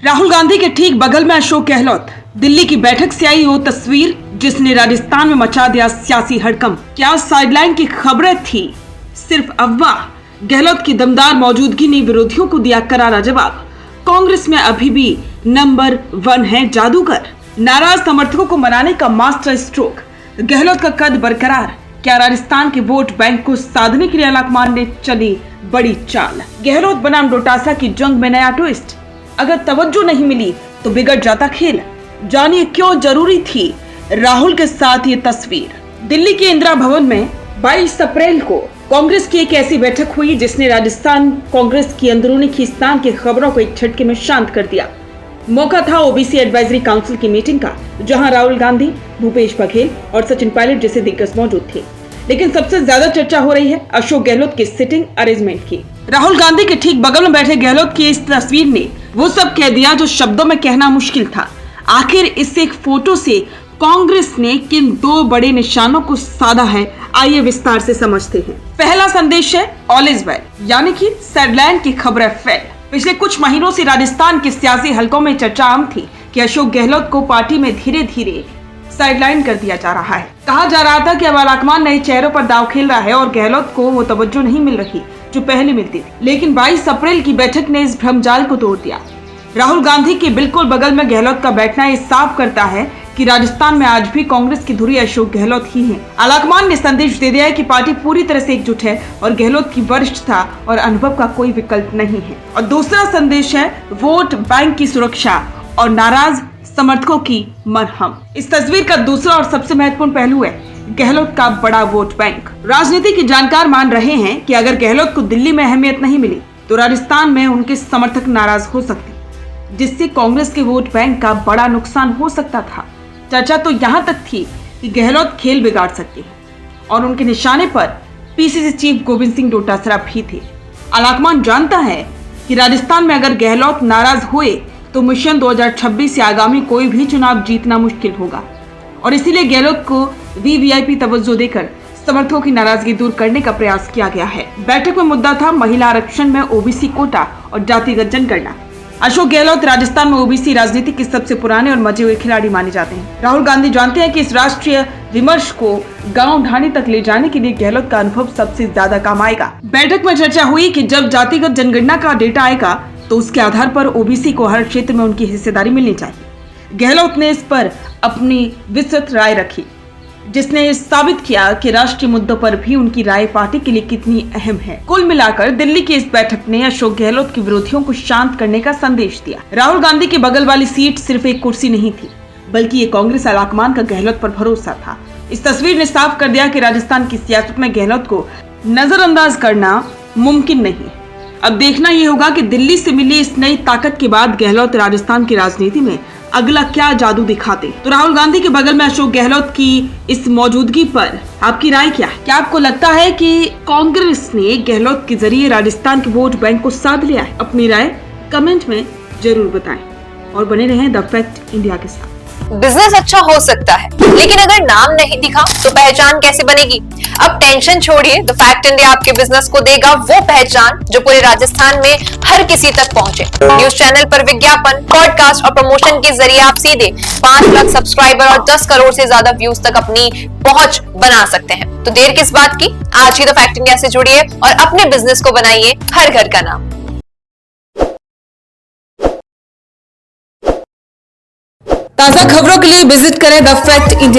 राहुल गांधी के ठीक बगल में अशोक गहलोत। दिल्ली की बैठक से आई वो तस्वीर जिसने राजस्थान में मचा दिया सियासी हड़कंप। क्या साइडलाइन की खबरें थी सिर्फ अफवाह? गहलोत की दमदार मौजूदगी ने विरोधियों को दिया करारा जवाब। कांग्रेस में अभी भी नंबर 1 है जादूगर। नाराज समर्थकों को मनाने का मास्टर स्ट्रोक। गहलोत का कद बरकरार। क्या राजस्थान के वोट बैंक को साधने के लिए आलाकमान ने चली बड़ी चाल? गहलोत बनाम डोटासरा की जंग में नया ट्विस्ट। अगर तवज्जो नहीं मिली तो बिगड़ जाता खेल। जानिए क्यों जरूरी थी राहुल के साथ ये तस्वीर। दिल्ली के इंदिरा भवन में 22 अप्रैल को कांग्रेस की एक ऐसी बैठक हुई जिसने राजस्थान कांग्रेस की अंदरूनी खींचतान की खबरों को एक झटके में शांत कर दिया। मौका था ओबीसी एडवाइजरी काउंसिल की मीटिंग का, जहां राहुल गांधी, भूपेश बघेल और सचिन पायलट जैसे दिग्गज मौजूद थे। लेकिन सबसे ज्यादा चर्चा हो रही है अशोक गहलोत की सिटिंग अरेंजमेंट की। राहुल गांधी के ठीक बगल में बैठे गहलोत की इस तस्वीर ने वो सब कह दिया जो शब्दों में कहना मुश्किल था। आखिर इस एक फोटो से कांग्रेस ने किन 2 बड़े निशानों को साधा है, आइए विस्तार से समझते हैं। पहला संदेश है ऑल इज वेल, यानी कि साइडलाइन की खबरें फेल। पिछले कुछ महीनों से राजस्थान के सियासी हलकों में चर्चा आम थी कि अशोक गहलोत को पार्टी में धीरे धीरे साइडलाइन कर दिया जा रहा है। कहा जा रहा था कि अब आलाकमान नए चेहरों पर दांव खेल रहा है और गहलोत को वो तवज्जो नहीं मिल रही जो पहले मिलती थी। लेकिन 22 अप्रैल की बैठक ने इस भ्रमजाल को तोड़ दिया। राहुल गांधी के बिल्कुल बगल में गहलोत का बैठना ये साफ करता है कि राजस्थान में आज भी कांग्रेस की धुरी अशोक गहलोत ही है। आलाकमान ने संदेश दे दिया है कि पार्टी पूरी तरह से एकजुट है और गहलोत की वरिष्ठता और अनुभव का कोई विकल्प नहीं है। और दूसरा संदेश है वोट बैंक की सुरक्षा और नाराज समर्थकों की मरहम। इस तस्वीर का दूसरा और सबसे महत्वपूर्ण पहलू है गहलोत का बड़ा वोट बैंक। राजनीति के जानकार मान रहे हैं कि अगर गहलोत को दिल्ली में अहमियत नहीं मिली तो राजस्थान में उनके समर्थक नाराज हो सकते, जिससे कांग्रेस के वोट बैंक का बड़ा नुकसान हो सकता था। चर्चा तो यहाँ तक थी कि गहलोत खेल बिगाड़ सकते हैं और उनके निशाने पर पीसीसी चीफ गोविंद सिंह डोटासरा भी थे। आलाकमान जानता है कि राजस्थान में अगर गहलोत नाराज हुए तो मिशन 2026 से आगामी कोई भी चुनाव जीतना मुश्किल होगा और इसीलिए गहलोत को वीवीआईपी तवज्जो देकर समर्थकों की नाराजगी दूर करने का प्रयास किया गया है। बैठक में मुद्दा था महिला आरक्षण में ओबीसी कोटा और जातिगत जनगणना। अशोक गहलोत राजस्थान में ओबीसी राजनीति के सबसे पुराने और मजे हुए खिलाड़ी माने जाते हैं। राहुल गांधी जानते हैं कि इस राष्ट्रीय विमर्श को गांव ढाणी तक ले जाने के लिए गहलोत का अनुभव सबसे ज्यादा काम आएगा। बैठक में चर्चा हुई कि जब जातिगत जनगणना का डेटा आएगा तो उसके आधार पर ओबीसी को हर क्षेत्र में उनकी हिस्सेदारी मिलनी चाहिए। गहलोत ने इस पर अपनी विस्तृत राय रखी, जिसने साबित किया कि राष्ट्रीय मुद्दों पर भी उनकी राय पार्टी के लिए कितनी अहम है। कुल मिलाकर दिल्ली की इस बैठक ने अशोक गहलोत के विरोधियों को शांत करने का संदेश दिया। राहुल गांधी के बगल वाली सीट सिर्फ एक कुर्सी नहीं थी, बल्कि ये कांग्रेस आलाकमान का गहलोत पर भरोसा था। इस तस्वीर ने साफ कर दिया कि राजस्थान की सियासत में गहलोत को नजरअंदाज करना मुमकिन नहीं। अब देखना ये होगा कि दिल्ली से मिली इस नई ताकत के बाद गहलोत राजस्थान की राजनीति में अगला क्या जादू दिखाते। तो राहुल गांधी के बगल में अशोक गहलोत की इस मौजूदगी पर आपकी राय क्या है? क्या आपको लगता है कि कांग्रेस ने गहलोत के जरिए राजस्थान के वोट बैंक को साध लिया है? अपनी राय कमेंट में जरूर बताएं और बने रहें द फैक्ट इंडिया के साथ। बिजनेस अच्छा हो सकता है, लेकिन अगर नाम नहीं दिखा तो पहचान कैसे बनेगी? अब टेंशन छोड़िए, द फैक्ट इंडिया आपके बिजनेस को देगा वो पहचान जो पूरे राजस्थान में हर किसी तक पहुंचे। न्यूज चैनल पर विज्ञापन, पॉडकास्ट और प्रमोशन के जरिए आप सीधे 5 लाख सब्सक्राइबर और 10 करोड़ से ज्यादा व्यूज तक अपनी पहुंच बना सकते हैं। तो देर किस बात की, आज ही द फैक्ट इंडिया से जुड़िए और अपने बिजनेस को बनाइए हर घर का नाम। ताज़ा खबरों के लिए विजिट करें द फैक्ट इंडिया।